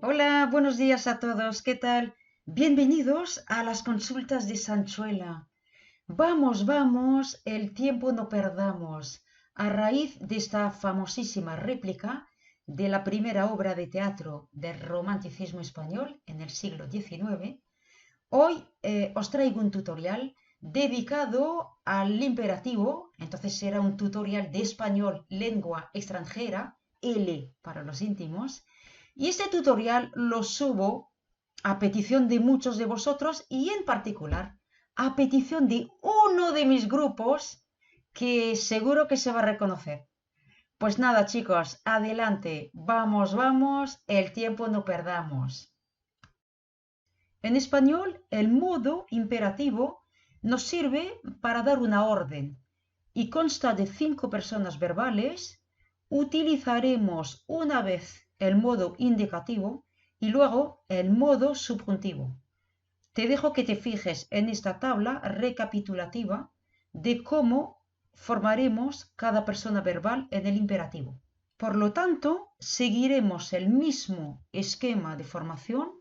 Hola, buenos días a todos. ¿Qué tal? Bienvenidos a las consultas de Sanchuela. Vamos, el tiempo no perdamos. A raíz de esta famosísima réplica de la primera obra de teatro del romanticismo español en el siglo XIX, hoy os traigo un tutorial dedicado al imperativo. Entonces será un tutorial de español lengua extranjera, L para los íntimos. Y este tutorial lo subo a petición de muchos de vosotros y en particular a petición de uno de mis grupos que seguro que se va a reconocer. Pues nada, chicos, adelante, vamos, el tiempo no perdamos. En español, el modo imperativo nos sirve para dar una orden y consta de 5 personas verbales. Utilizaremos una vez el modo indicativo y luego el modo subjuntivo. Te dejo que te fijes en esta tabla recapitulativa de cómo formaremos cada persona verbal en el imperativo. Por lo tanto, seguiremos el mismo esquema de formación,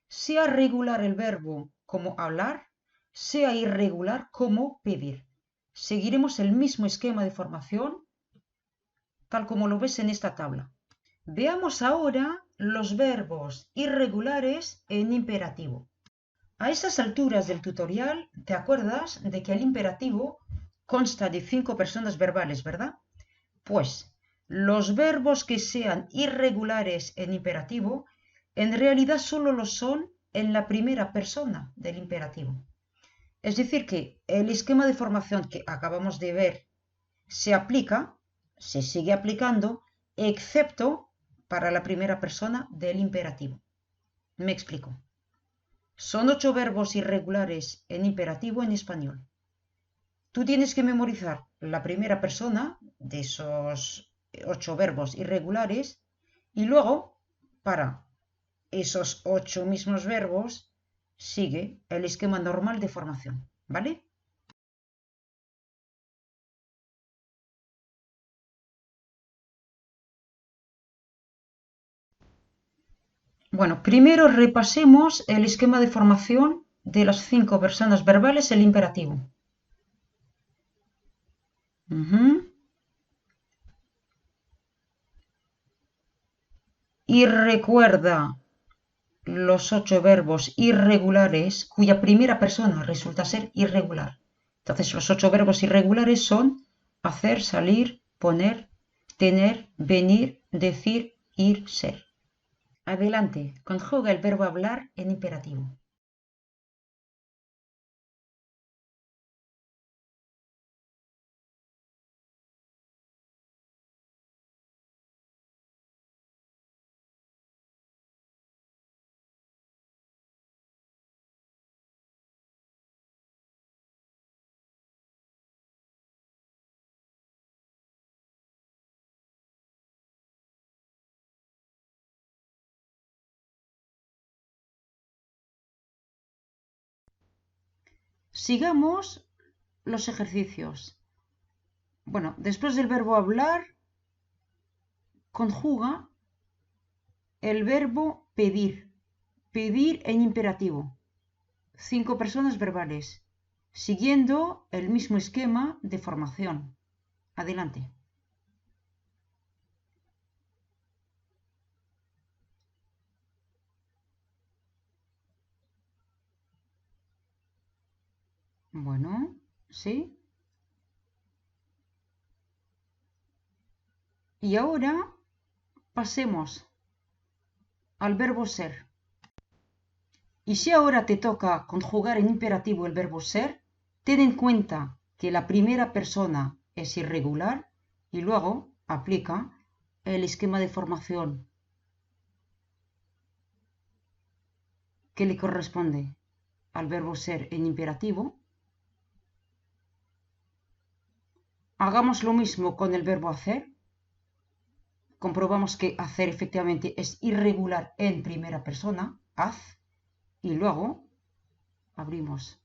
sea regular el verbo como hablar, sea irregular como pedir. Seguiremos el mismo esquema de formación tal como lo ves en esta tabla. Veamos ahora los verbos irregulares en imperativo. A estas alturas del tutorial, ¿te acuerdas de que el imperativo consta de 5 personas verbales, verdad? Pues los verbos que sean irregulares en imperativo, en realidad solo lo son en la primera persona del imperativo. Es decir, que el esquema de formación que acabamos de ver se aplica, se sigue aplicando, excepto para la primera persona del imperativo. Me explico. Son 8 verbos irregulares en imperativo en español. Tú tienes que memorizar la primera persona de esos 8 verbos irregulares y luego, para esos 8 mismos verbos, sigue el esquema normal de formación, ¿vale? Bueno, primero repasemos el esquema de formación de las 5 personas verbales, el imperativo. Y recuerda los 8 verbos irregulares cuya primera persona resulta ser irregular. Entonces, los 8 verbos irregulares son hacer, salir, poner, tener, venir, decir, ir, ser. Adelante, conjuga el verbo hablar en imperativo. Sigamos los ejercicios. Bueno, después del verbo hablar, conjuga el verbo pedir. Pedir en imperativo. 5 personas verbales, siguiendo el mismo esquema de formación. Adelante. Bueno, ¿sí? Y ahora pasemos al verbo ser. Y si ahora te toca conjugar en imperativo el verbo ser, ten en cuenta que la primera persona es irregular y luego aplica el esquema de formación que le corresponde al verbo ser en imperativo. Hagamos lo mismo con el verbo hacer. Comprobamos que hacer efectivamente es irregular en primera persona, haz, y luego abrimos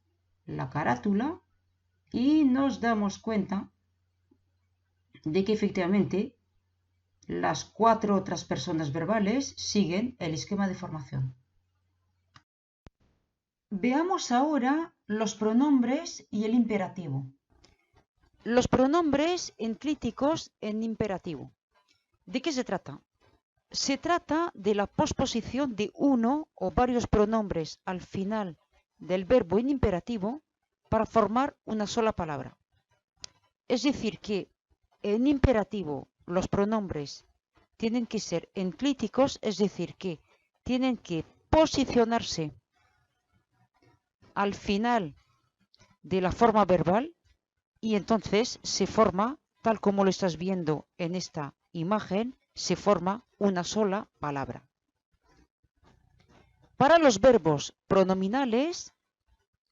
la carátula y nos damos cuenta de que efectivamente Las 4 otras personas verbales siguen el esquema de formación. Veamos ahora los pronombres y el imperativo. Los pronombres enclíticos en imperativo. ¿De qué se trata? Se trata de la posposición de uno o varios pronombres al final del verbo en imperativo para formar una sola palabra. Es decir, que en imperativo los pronombres tienen que ser enclíticos, es decir, que tienen que posicionarse al final de la forma verbal y entonces se forma, tal como lo estás viendo en esta imagen, se forma una sola palabra. Para los verbos pronominales,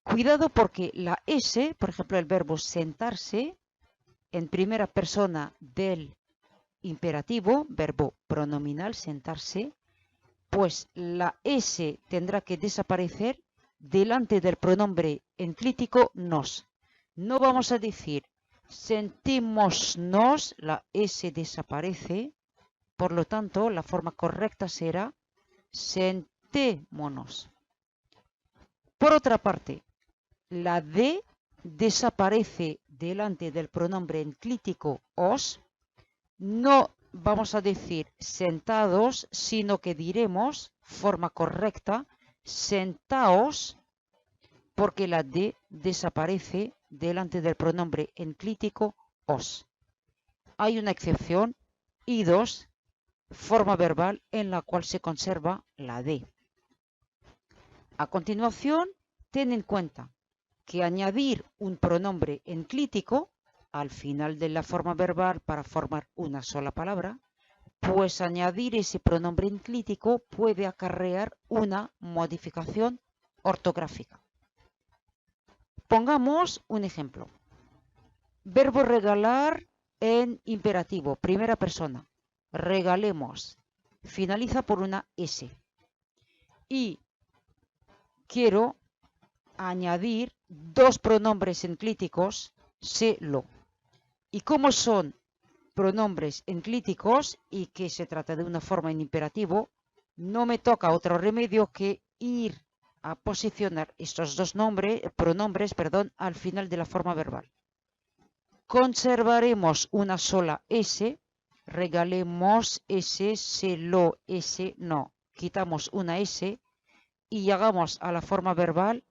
cuidado porque la S, por ejemplo, el verbo sentarse, en primera persona del imperativo, verbo pronominal, sentarse, pues la S tendrá que desaparecer delante del pronombre enclítico nos. No vamos a decir sentémonos, la S desaparece, por lo tanto la forma correcta será sentémonos. Por otra parte, la D desaparece delante del pronombre enclítico os. No vamos a decir sentados, sino que diremos, forma correcta, sentaos, porque la D desaparece delante del pronombre enclítico os. Hay una excepción, idos, forma verbal en la cual se conserva la D. A continuación, ten en cuenta que añadir un pronombre enclítico al final de la forma verbal para formar una sola palabra, pues añadir ese pronombre enclítico puede acarrear una modificación ortográfica. Pongamos un ejemplo. Verbo regalar en imperativo, primera persona. Regalemos. Finaliza por una S. Y quiero añadir dos pronombres enclíticos, se, lo. ¿Y cómo son pronombres enclíticos y que se trata de una forma en imperativo? No me toca otro remedio que ir a posicionar estos dos pronombres al final de la forma verbal. Conservaremos una sola S, regalemos S, se, lo, S, no. Quitamos una S y llegamos a la forma verbal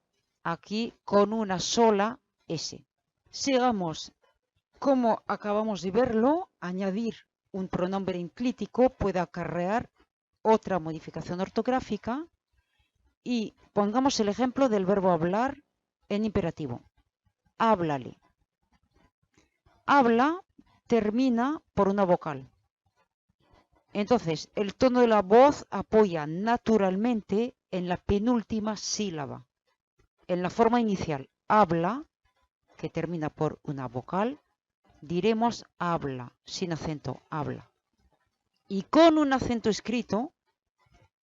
aquí con una sola S. Sigamos. Como acabamos de verlo, añadir un pronombre enclítico puede acarrear otra modificación ortográfica y pongamos el ejemplo del verbo hablar en imperativo. Háblale. Habla termina por una vocal. Entonces, el tono de la voz apoya naturalmente en la penúltima sílaba. En la forma inicial, habla, que termina por una vocal, diremos habla, sin acento, habla. Y con un acento escrito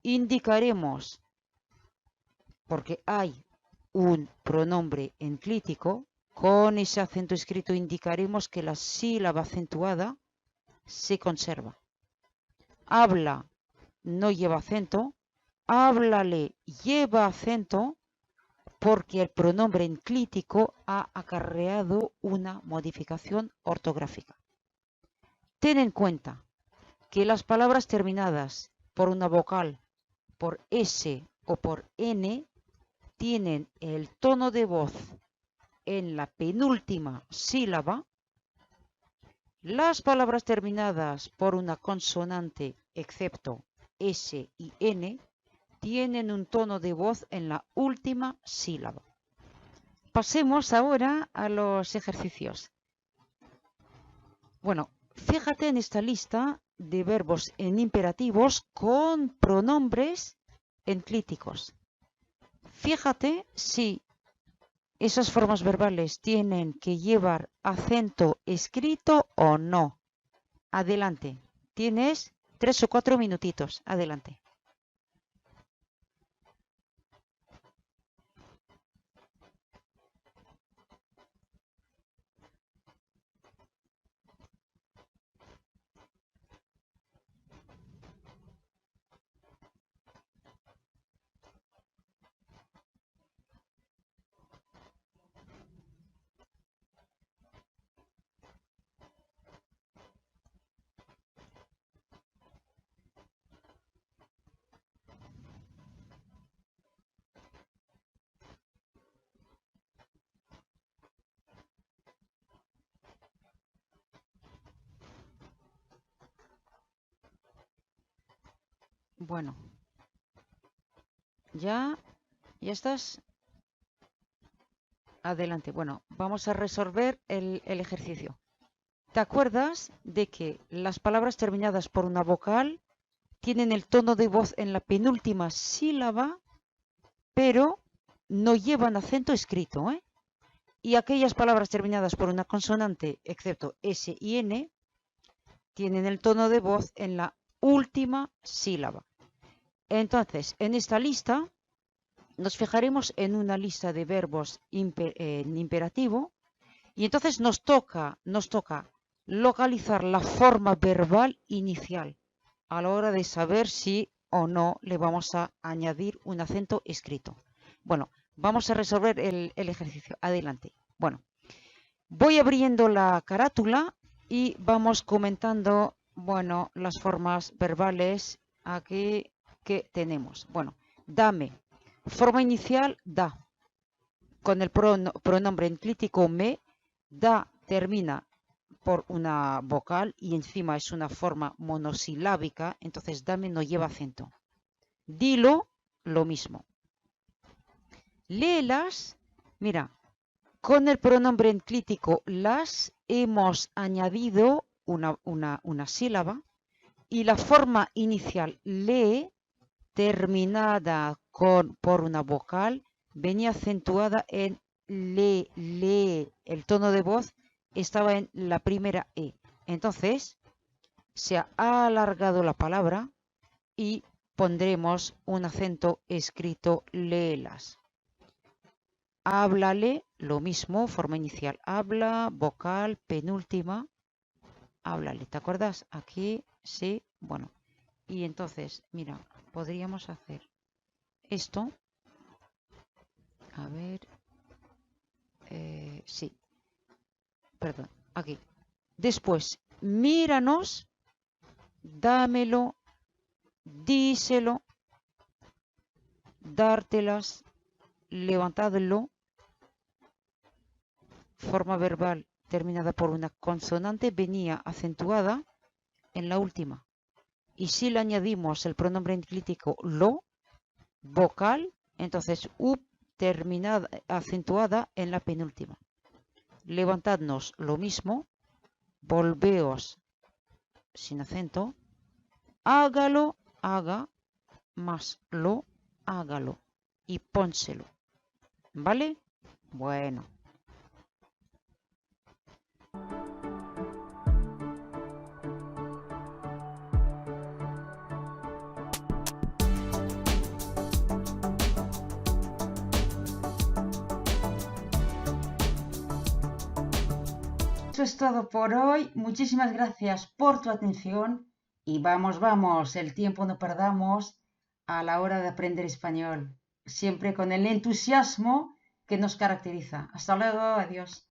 indicaremos, porque hay un pronombre enclítico, con ese acento escrito indicaremos que la sílaba acentuada se conserva. Habla no lleva acento, háblale lleva acento, porque el pronombre enclítico ha acarreado una modificación ortográfica. Ten en cuenta que las palabras terminadas por una vocal, por S o por N, tienen el tono de voz en la penúltima sílaba. Las palabras terminadas por una consonante, excepto S y N, tienen un tono de voz en la última sílaba. Pasemos ahora a los ejercicios. Bueno, fíjate en esta lista de verbos en imperativos con pronombres enclíticos. Fíjate si esas formas verbales tienen que llevar acento escrito o no. Adelante. Tienes 3 o 4 minutitos. Adelante. Bueno, ya estás. Adelante. Bueno, vamos a resolver el ejercicio. ¿Te acuerdas de que las palabras terminadas por una vocal tienen el tono de voz en la penúltima sílaba, pero no llevan acento escrito, ¿eh? Y aquellas palabras terminadas por una consonante, excepto S y N, tienen el tono de voz en la última sílaba. Entonces, en esta lista nos fijaremos en una lista de verbos en imperativo y entonces nos toca localizar la forma verbal inicial a la hora de saber si o no le vamos a añadir un acento escrito. Bueno, vamos a resolver el ejercicio. Adelante. Bueno, voy abriendo la carátula y vamos comentando, bueno, las formas verbales aquí que tenemos. Bueno, dame. Forma inicial, da. Con el pronombre enclítico me, da termina por una vocal y encima es una forma monosilábica, entonces dame no lleva acento. Dilo, lo mismo. Léelas, mira, con el pronombre enclítico las hemos añadido una sílaba y la forma inicial lee, terminada por una vocal, venía acentuada en le, lee. El tono de voz estaba en la primera E. Entonces, se ha alargado la palabra y pondremos un acento escrito léelas. Háblale, lo mismo, forma inicial. Habla, vocal, penúltima. Háblale, ¿te acuerdas? Aquí, sí, bueno. Y entonces, mira, podríamos hacer esto. A ver. Sí. Perdón, aquí. Después, míranos, dámelo, díselo, dártelas, levantadlo. Forma verbal terminada por una consonante venía acentuada en la última. Y si le añadimos el pronombre enclítico lo, vocal, entonces u terminada, acentuada en la penúltima. Levantadnos, lo mismo. Volveos, sin acento. Hágalo, haga, más lo, hágalo. Y pónselo. ¿Vale? Bueno. Eso es todo por hoy. Muchísimas gracias por tu atención. Y vamos, el tiempo no perdamos a la hora de aprender español. Siempre con el entusiasmo que nos caracteriza. Hasta luego, adiós.